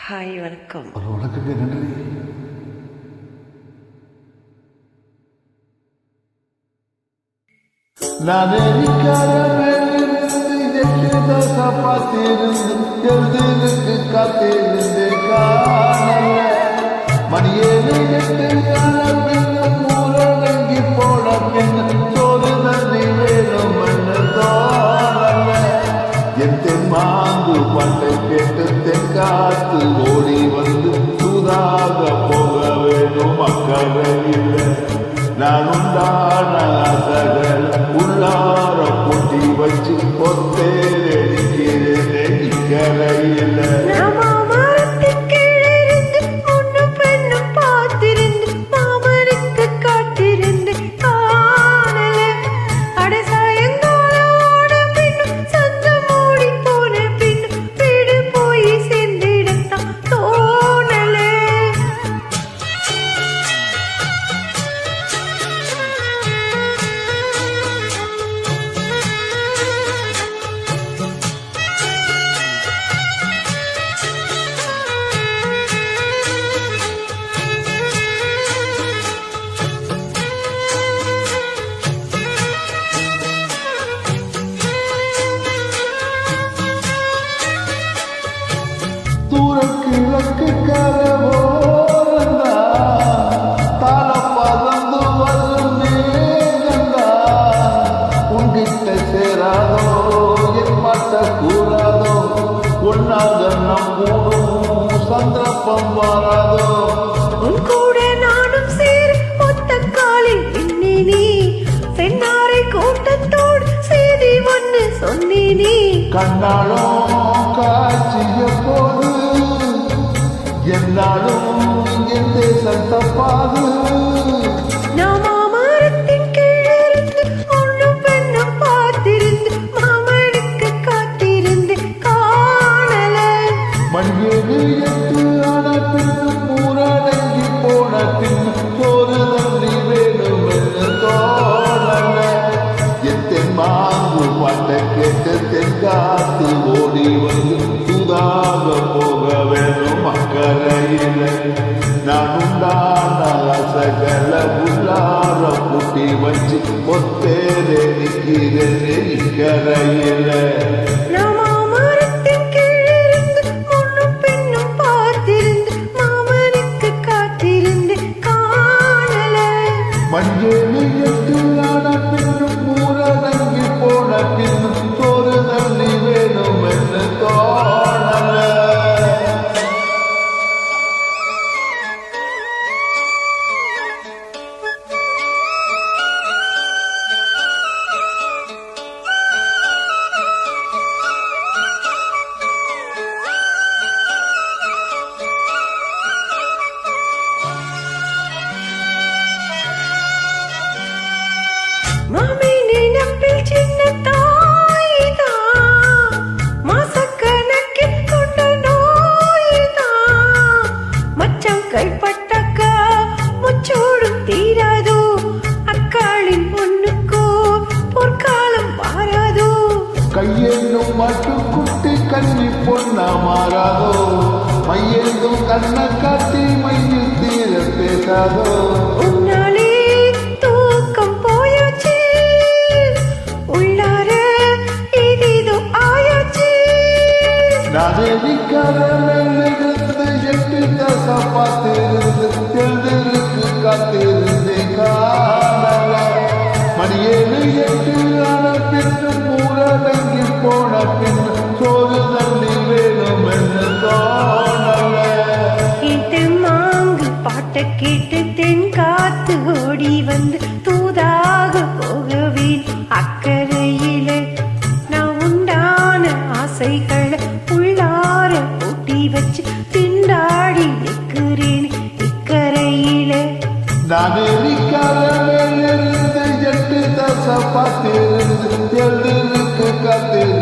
Hi வணக்கம். வணக்கங்க, நன்றி. நான் பார்த்திருந்து எழுதுக்கு காத்திருந்து காணல மணியேழு மூலங்கி போட பின் சோறு நன்றி வேணும் தோணல என் தென்மாங்கு பண்டை கேட்டு தென்காத்து ஓடி வந்து சூதாக போக வேணும் அக்கறையில் நான் உண்டான சகல உள்ளார பொட்டி வச்சு பொத்தேரே நிற்கிறேன் இக்கரையில் கிழக்கு கரவோரந்தா தாள பறந்து வரும் மேகந்தா உன்கிட்ட சேராதோ என் மாட்ட கூறாதோ ஒன்னாக நம் கூடும் சந்தர்ப்பம் வராதோ உன் கூட நானும் சேர் ஒத்த காலில் பின்னி சென்னாரை கூட்டத்தோடு செய்தி ஒன்று சொன்னி கண்ணாலும் காட்சிய போது என்னாலும் என் தேசம் தப்பாது மாமரத்தின் கீழிருந்து ஒன்னும் பெண்ணும் பார்த்திருந்து மாமனுக்கு காத்திருந்து காணல மண்ணியது எட்டு ஆன பின்னும் மூரடங்கி போன பின்னும் சோறு தண்ணி வேணும் என்று தோணல என் தென்மாங்கு பாட்டை கேட்டு தென்காத்து ஓடி வந்து சுதாக போக வேணும் அக்கறையில் நான் உண்டான சகல உள்ளார கூட்டி வச்சு பொத்தேரே நிற்கிறேன் இக்கரையில் மஞ்சள் எட்டு ஆன பின்னும் மூரடங்கி போன பின்னும் சோறு தண்ணி வேணும் என்று தோணல மாமி நினைப்பில் சின்ன தாய்தா மாசக்கணக்கு கொண்ட நோய்தா மச்சம் கைப்பட்டக்க முச்சோடும் தீராதோ அக்காளின் பொண்ணுக்கோ பொற்காலம் பாராதோ கையெழும் மாட்டு குட்டி கண்ணி பொண்ணா மாறாதோ மையெழுதும் கண்ண காட்டி மையில் தீர பேசாதோ உன்னாலே தூக்கம் போயாச்சு உள்ளார ஏதேதோ ஆயாச்சு நாதேவிக்காரலிருந்து எட்டு தசை பார்த்திருந்து எழுதலுக்கு காத்திருந்து காணல மணியேழு எட்டு ஆன பின்னும் மூரடங்கி போன பின்னும் சோறு தண்ணி வேணும் என்று தோணல மாங்கு பாட்டை கேட்டு தென் காத்து ஓடி வந்து தூதாக போகவே அக்கறையில நான் உண்டான ஆசைகளை உள்ளார பூட்டி வச்சு திண்டாடி நிற்கிறேன் இக்கரையில நாகரிகாரிலிருந்து எட்டு தசை பார்த்திருந்து எழுதுக்கு காத்திருந்து